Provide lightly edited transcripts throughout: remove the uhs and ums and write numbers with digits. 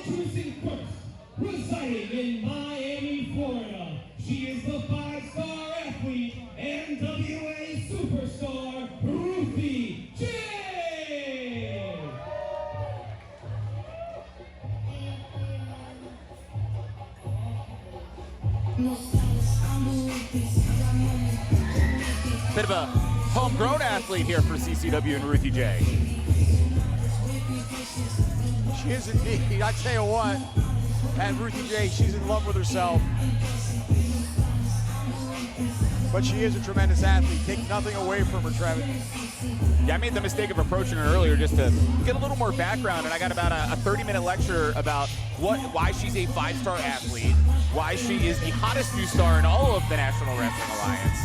Introducing first, residing in Miami, Florida, she is the 5-star athlete, NWA superstar, Ruthie J. Bit of a homegrown athlete here for CCW and Ruthie J. She is indeed. I tell you what, and Ruthie J, she's in love with herself. But she is a tremendous athlete. Take nothing away from her, Trevor. Yeah, I made the mistake of approaching her earlier just to get a little more background, and I got about a 30-minute lecture about why she's a 5-star athlete, why she is the hottest new star in all of the National Wrestling Alliance,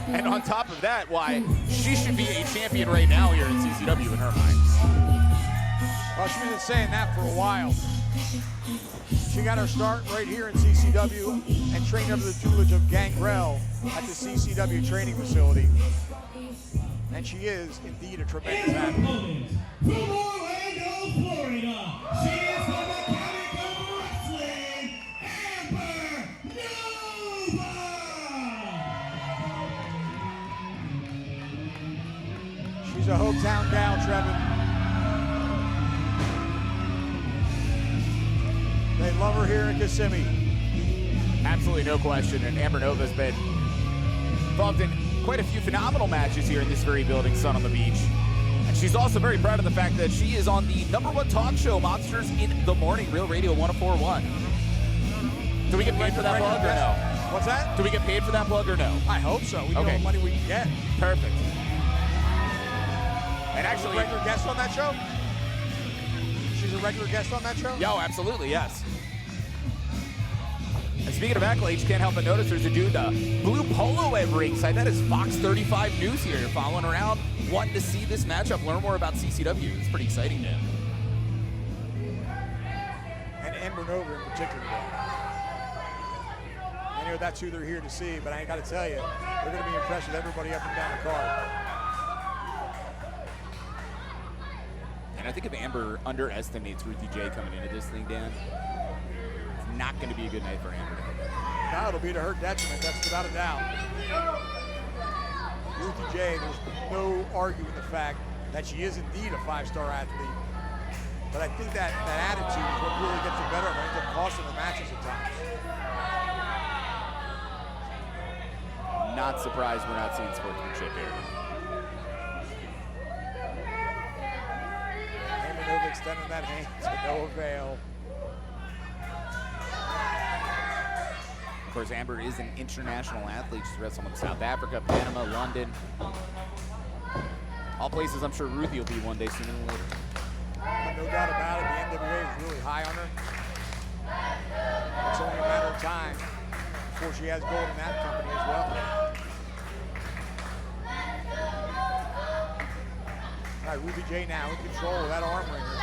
and on top of that, why she should be a champion right now here in CCW in her mind. Well, she's been saying that for a while. She got her start right here in CCW and trained under the tutelage of Gangrel at the CCW Training Facility. And she is indeed a tremendous athlete. From Orlando, Florida, she is the mechanic of wrestling, Amber Nova! She's a hometown gal, Trevor. They love her here in Kissimmee. Absolutely no question, and Amber Nova's been involved in quite a few phenomenal matches here in this very building, Sun on the Beach. And she's also very proud of the fact that she is on the #1 talk show, Monsters in the Morning, Real Radio 104.1. Do we get paid for that plug or no? What's that? Do we get paid for that plug or no? I hope so. We know Okay. what money we can get. Perfect. And She's a actually, regular guest on that show? She's a regular guest on that show? yo, absolutely, yes. And speaking of accolades, you can't help but notice there's a dude, blue polo at ringside. That is Fox 35 News here. You're following around, wanting to see this matchup, learn more about CCW. It's pretty exciting to him. And Amber Nova in particular. I know that's who they're here to see, but I ain't got to tell you, they're going to be impressed with everybody up and down the card. And I think if Amber underestimates Ruthie J coming into this thing, Dan, it's not going to be a good night for Amber. No, it'll be to her detriment, that's without a doubt. Ruthie J, there's no arguing the fact that she is indeed a 5-star athlete. But I think that attitude is what really gets her better. I think it costs her the matches at times. Not surprised we're not seeing sportsmanship here. Amber Nova extending that hand to no avail. Of course, Amber is an international athlete. She's wrestled in South Africa, Panama, London. All places I'm sure Ruthie will be one day sooner than later. No doubt about it, the NWA is really high on her. It's only a matter of time before she has gold in that company as well. All right, Ruthie J now in control of that arm wringer.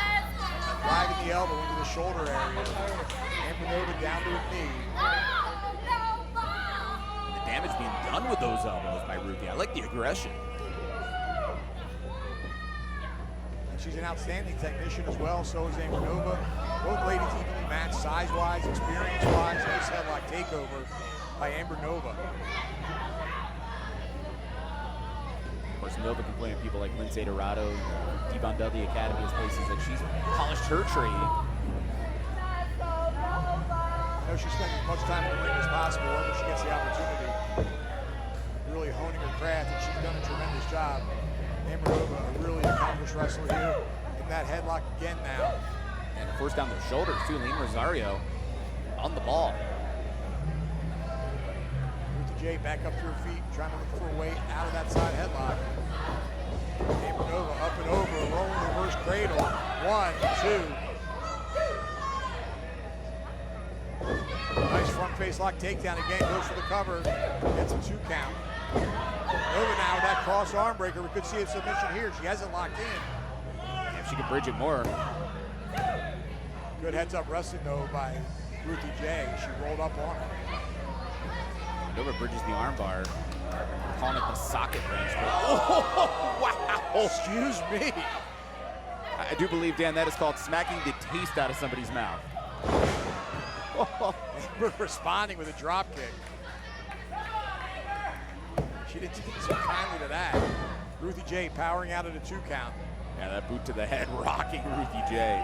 Driving the elbow into the shoulder area. Amber Nova down to a knee. The damage being done with those elbows by Ruthie. I like the aggression. And she's an outstanding technician as well, so is Amber Nova. Both ladies evenly matched size-wise, experience-wise. Nice headlock takeover by Amber Nova. Of course, Nova can play on people like Lindsay Dorado, Devon Dudley Academy as places that she's polished her trade. I know she's spending as much time in the ring as possible whenever she gets the opportunity. Really honing her craft, and she's done a tremendous job. Amber Nova, a really accomplished wrestler here. In that headlock again now. And of course down their shoulders too, Lynn Rosario on the ball. Ruthie J back up to her feet, trying to look for a way out of that side headlock. Amber Nova up and over, a rolling reverse cradle. 1, 2. Nice front face lock takedown again, goes for the cover, gets a 2 count. Nova now with that cross arm breaker, we could see a submission here. She has it locked in. Yeah, if she could bridge it more. Good heads up wrestling though by Ruthie J. She rolled up on her. Nova bridges the armbar, calling it the socket wrench. But, oh, wow! Excuse me. I do believe, Dan, that is called smacking the taste out of somebody's mouth. Amber responding with a drop kick. She didn't take so kindly to that. Ruthie J powering out at a 2 count. Yeah, that boot to the head rocking Ruthie J.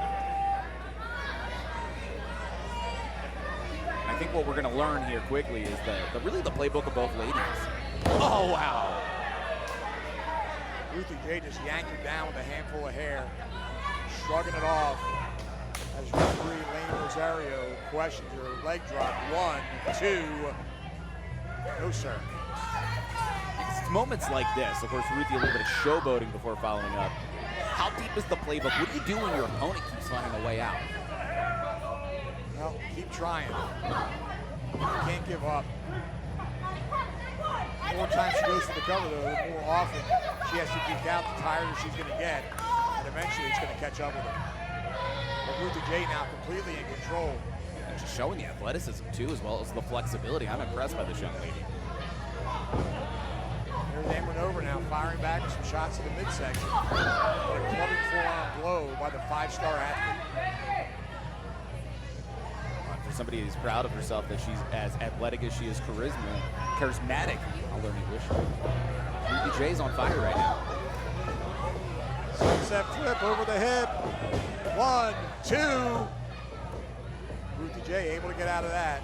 I think what we're going to learn here quickly is really the playbook of both ladies. Oh, wow. Ruthie J just yanked her down with a handful of hair, shrugging it off as referee Lane Rosario questions her leg drop. 1, 2, no sir. It's moments like this, of course, Ruthie a little bit of showboating before following up. How deep is the playbook? What do you do when your opponent keeps finding a way out? Well, keep trying. You can't give up. The more times she goes for the cover, though, the more often she has to geek out, the tighter she's going to get, and eventually it's going to catch up with her. But Ruthie J now completely in control. And she's showing the athleticism, too, as well as the flexibility. I'm impressed by this young lady. There's Amber Nova now firing back with some shots to the midsection. A clubbing forearm blow by the 5-star athlete. For somebody who's proud of herself that she's as athletic as she is charismatic. I'll learn English. Ruthie J's on fire right now. Sunset flip over the hip. 1, 2. Ruthie J able to get out of that.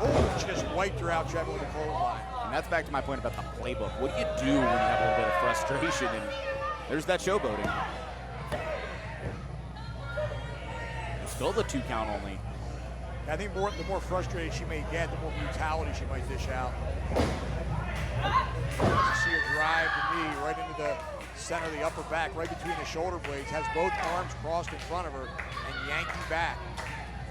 Oh, she just wiped her out, Trevor, with a clothesline. And that's back to my point about the playbook. What do you do when you have a little bit of frustration? And there's that showboating. It's still the 2 count only. I think the more frustrated she may get, the more brutality she might dish out. You see her drive the knee right into the center of the upper back, right between the shoulder blades, has both arms crossed in front of her and yanking back.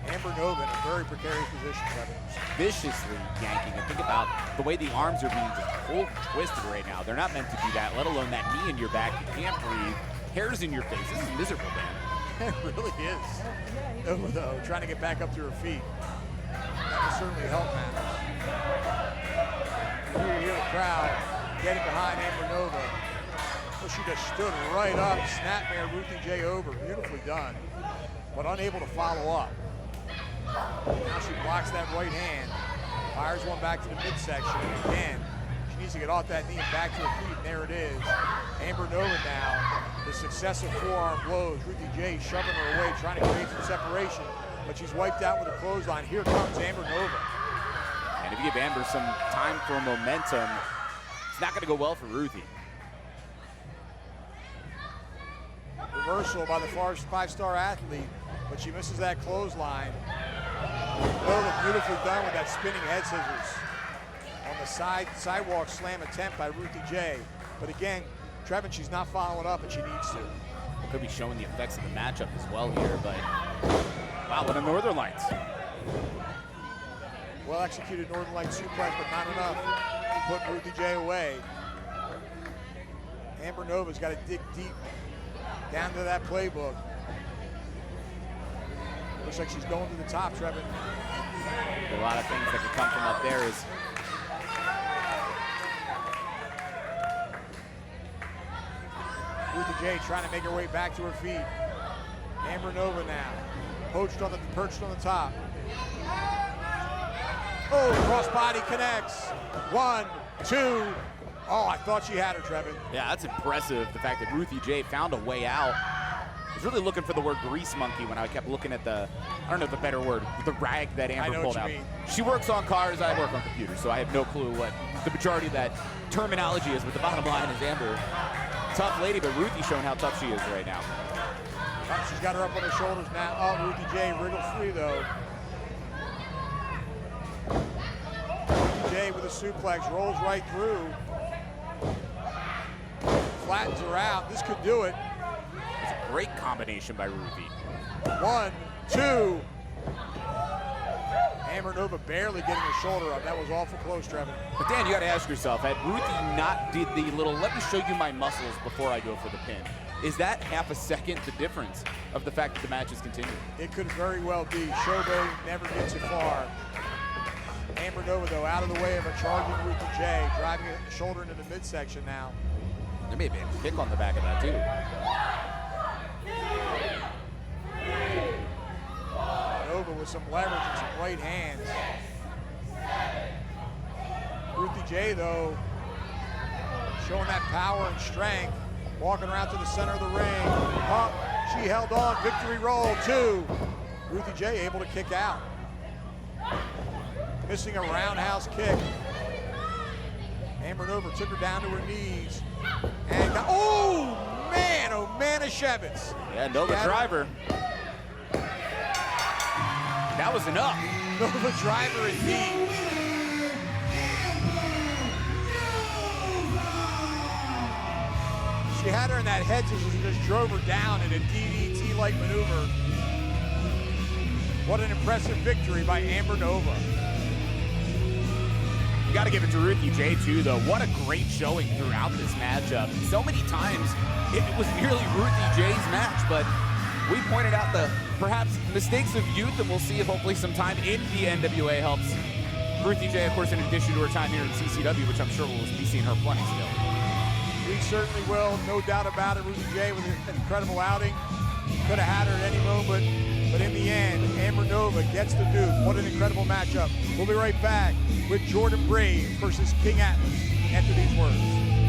Amber Nova in a very precarious position, Kevin. Viciously yanking. And think about the way the arms are being just pulled and twisted right now. They're not meant to do that, let alone that knee in your back. You can't breathe. Hairs in your face. This is miserable, man. It really is. Nova, though, trying to get back up to her feet. That will certainly help matters. You hear the crowd getting behind Amber Nova. Well, she just stood right up, snapmare Ruthie J over. Beautifully done, but unable to follow up. Now she blocks that right hand, fires one back to the midsection, and again, she needs to get off that knee and back to her feet, and there it is. Amber Nova now, the successive forearm blows. Ruthie J shoving her away, trying to create some separation, but she's wiped out with a clothesline. Here comes Amber Nova. And if you give Amber some time for momentum, it's not going to go well for Ruthie. Reversal by the 5-star athlete, but she misses that clothesline. Nova beautifully done with that spinning head scissors on the sidewalk slam attempt by Ruthie J. But again, Trevin, she's not following up, and she needs to. Could be showing the effects of the matchup as well here, but wow, what a Northern Lights. Well executed Northern Lights suplex, but not enough to put Ruthie J away. Amber Nova's got to dig deep down to that playbook. Looks like she's going to the top, Trevin. A lot of things that could come from up there is Ruthie J trying to make her way back to her feet. Amber Nova now, perched on the top. Oh, crossbody connects. 1, 2. Oh, I thought she had her, Trevin. yeah, that's impressive. The fact that Ruthie J found a way out. I was really looking for the word grease monkey when I kept looking at the, I don't know the better word, the rag that Amber pulled out. Mean. She works on cars, I work on computers, so I have no clue what the majority of that terminology is, but the bottom line is Amber, tough lady, but Ruthie showing how tough she is right now. Oh, she's got her up on her shoulders now. Oh, Ruthie J wriggle free though. Ruthie J with a suplex, rolls right through. Flattens her out. This could do it. It's a great combination by Ruthie. 1, 2. Amber Nova barely getting her shoulder up. That was awful close, Trevin. But Dan, you got to ask yourself, had Ruthie not did the little, let me show you my muscles before I go for the pin, is that half a second the difference of the fact that the match is continuing? It could very well be. Showboating never gets it far. Amber Nova, though, out of the way of a charging Ruthie J, driving a shoulder into the midsection now. There may be a kick on the back of that, too. some leverage and some right hands. Ruthie J, though, showing that power and strength, walking around to the center of the ring. Up, she held on, victory roll, 2. Ruthie J able to kick out. Missing a roundhouse kick. Amber Nova took her down to her knees. And got, oh man, Shevitz. Yeah, Nova driver. That was enough. Nova driver indeed. She had her in that head scissors and just drove her down in a DDT-like maneuver. What an impressive victory by Amber Nova. You got to give it to Ruthie J too, though. What a great showing throughout this matchup. So many times it was nearly Ruthie J's match, but we pointed out the perhaps mistakes of youth, and we'll see if hopefully some time in the NWA helps Ruthie J, of course, in addition to her time here in CCW, which I'm sure we'll be seeing her plenty still. We certainly will, no doubt about it. Ruthie J with an incredible outing. Could have had her at any moment, but in the end, Amber Nova gets the Duke. What an incredible matchup. We'll be right back with Jordan Brave versus King Atlas after these words.